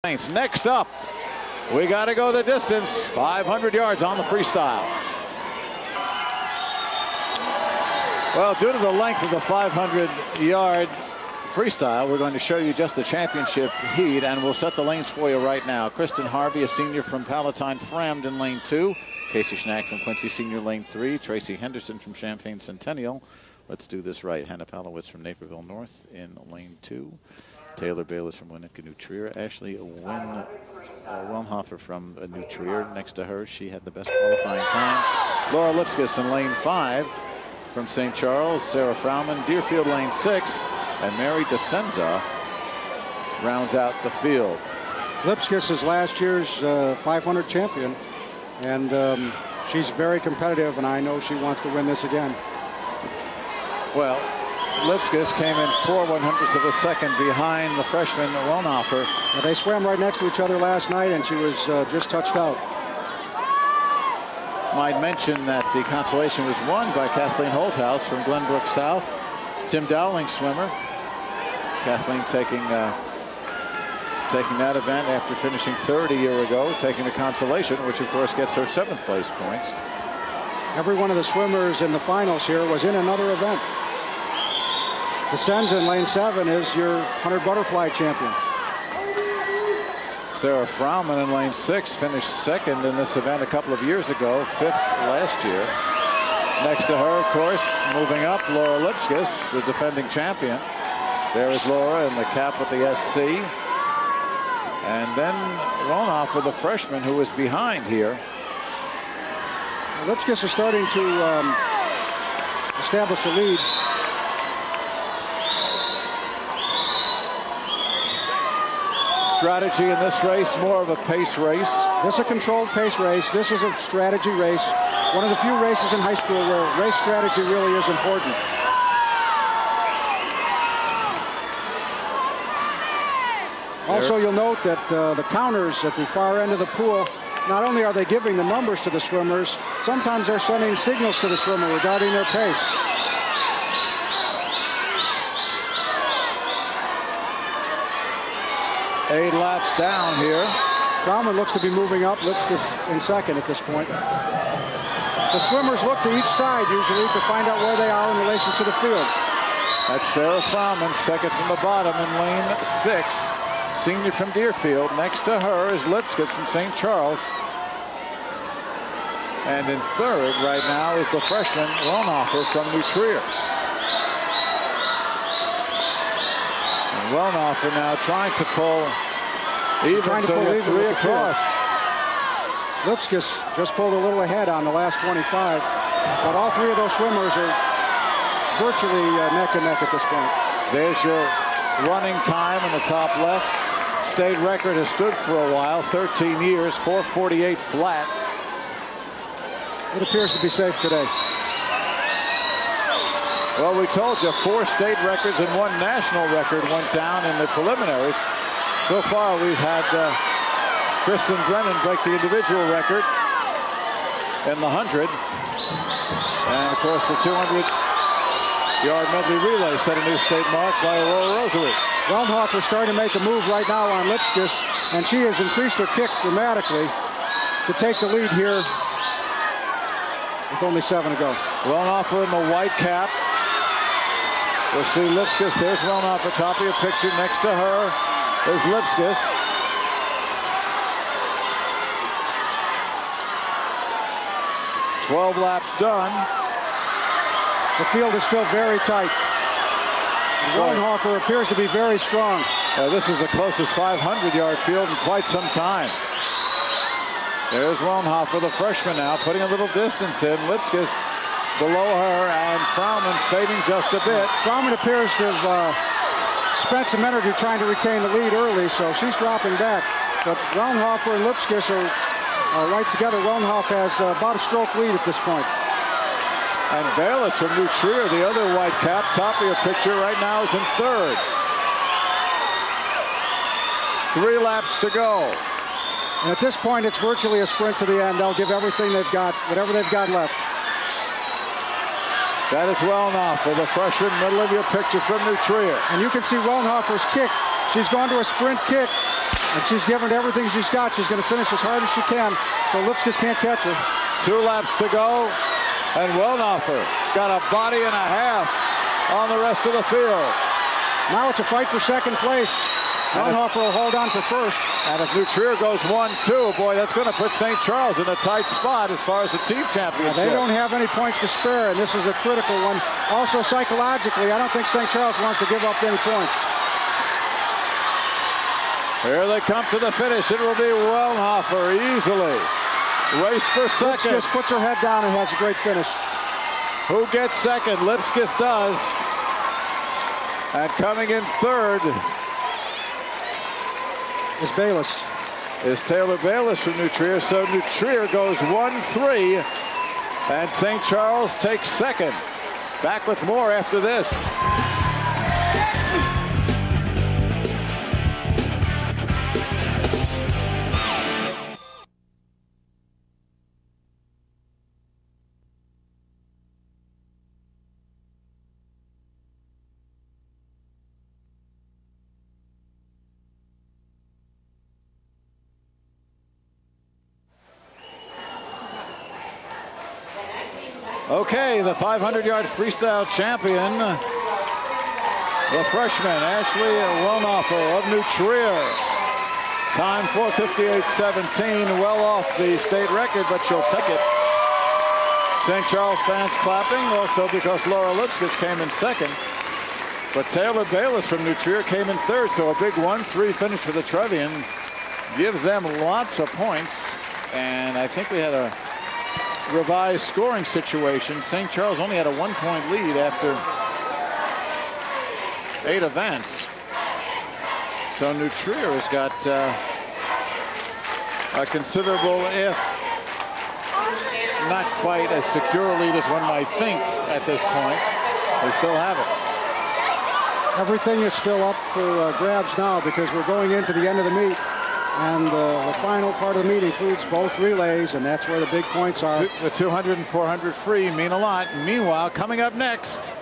Next up, we got to go the distance, 500 yards on the freestyle. Well, due to the length of the 500-yard freestyle, we're going to show you just the championship heat, and we'll set the lanes for you right now. Kristen Harvey, a senior from Palatine Framd in lane 2. Casey Schnack from Quincy Senior, lane 3. Tracy Henderson from Champaign Centennial. Let's do this right. Hannah Palowitz from Naperville North in lane 2. Taylor Bayless from Winnetka New Trier. Ashley Wellhofer from New Trier. Next to her, she had the best qualifying time. Laura Lipskis in lane 5 from St. Charles. Sarah Frauman, Deerfield lane 6. And Mary DeSenza rounds out the field. Lipskis is last year's 500 champion. And she's very competitive, and I know she wants to win this again. Well, Lipskis came in 4/100ths of a second behind the freshman Wellhofer. Well, they swam right next to each other last night, and she was just touched out. Might mention that the consolation was won by Kathleen Holthouse from Glenbrook South. Tim Dowling swimmer. Kathleen taking that event after finishing third a year ago, taking the consolation, which of course gets her 7th place points. Every one of the swimmers in the finals here was in another event. DeSenza in lane 7 is your 100 butterfly champion. Sarah Frauman in lane 6 finished 2nd in this event a couple of years ago, 5th last year. Next to her, of course, moving up, Laura Lipskis, the defending champion. There is Laura in the cap with the SC. And then Wellhofer, the freshman, who is behind here. Lipskis is starting to establish a lead. Strategy in this race, more of a pace race. This is a controlled pace race. This is a strategy race. One of the few races in high school where race strategy really is important. Also, you'll note that the counters at the far end of the pool, not only are they giving the numbers to the swimmers, sometimes they're sending signals to the swimmer regarding their pace. Eight laps down here. Frauman looks to be moving up. Lipskis in 2nd at this point. The swimmers look to each side usually to find out where they are in relation to the field. That's Sarah Frauman, 2nd from the bottom in lane 6. Senior from Deerfield. Next to her is Lipskis from St. Charles. And in 3rd right now is the freshman Wellhofer from New Trier. And Wellhofer now trying to pull even, so you have 3 across. Lipskis just pulled a little ahead on the last 25, but all 3 of those swimmers are virtually neck and neck at this point. There's your running time in the top left. State record has stood for a while, 13 years, 4:48 flat. It appears to be safe today. Well, we told you 4 state records and 1 national record went down in the preliminaries. So far, we've had Kristen Brennan break the individual record in the 100. And, of course, the 200-yard medley relay set a new state mark by Aurora Rosary. Wellhofer starting to make a move right now on Lipskis, and she has increased her kick dramatically to take the lead here with only 7 to go. Wellhofer in the white cap. We'll see Lipskis. There's Wellhofer, top of your picture. Next to her is Lipskis. "12 laps done." The field is still very tight. Wellhofer appears to be very strong. This is the closest 500-yard field in quite some time. There's Wellhofer, the freshman now, putting a little distance in. Lipskis below her, and Frauman fading just a bit. Frauman appears to have spent some energy trying to retain the lead early, so she's dropping back. But Wellhofer and Lipskis are right together. Wellhofer has about a stroke lead at this point. And Bayless from New Trier, the other white cap, top of your picture right now, is in 3rd. 3 laps to go. And at this point, it's virtually a sprint to the end. They'll give everything they've got, whatever they've got left. That is Wellhofer, the freshman, middle of your picture from New Trier. And you can see Wellhofer's kick. She's gone to a sprint kick. And she's given it everything she's got. She's going to finish as hard as she can, so Lipskis can't catch her. 2 laps to go, and Wellnoffer got a body and a half on the rest of the field. Now it's a fight for second place. Wellnoffer will hold on for first. And if New Trier goes 1-2, boy, that's going to put St. Charles in a tight spot as far as the team championship. They don't have any points to spare, and this is a critical one. Also, psychologically, I don't think St. Charles wants to give up any points. Here they come to the finish. It will be Wellnoffer easily. Race for second. Lipskis puts her head down and has a great finish. Who gets second? Lipskis does. And coming in third is Bayless. Is Taylor Bayless from New Trier. So New Trier goes 1-3. And St. Charles takes second. Back with more after this. Okay, the 500-yard freestyle champion, the freshman, Ashley Wellnoffer of New Trier. Time 4:58.17, well off the state record, but she'll take it. St. Charles fans clapping, also because Laura Lipskis came in second. But Taylor Bayless from New Trier came in third, so a big 1-3 finish for the Trevians. Gives them lots of points, and I think we had a revised scoring situation. St. Charles only had a 1-point lead after 8 events. So New Trier has got a considerable, if not quite as secure a lead as one might think at this point. They still have it. Everything is still up for grabs now because we're going into the end of the meet. And the final part of the meet includes both relays, and that's where the big points are. The 200 and 400 free mean a lot. Meanwhile, coming up next,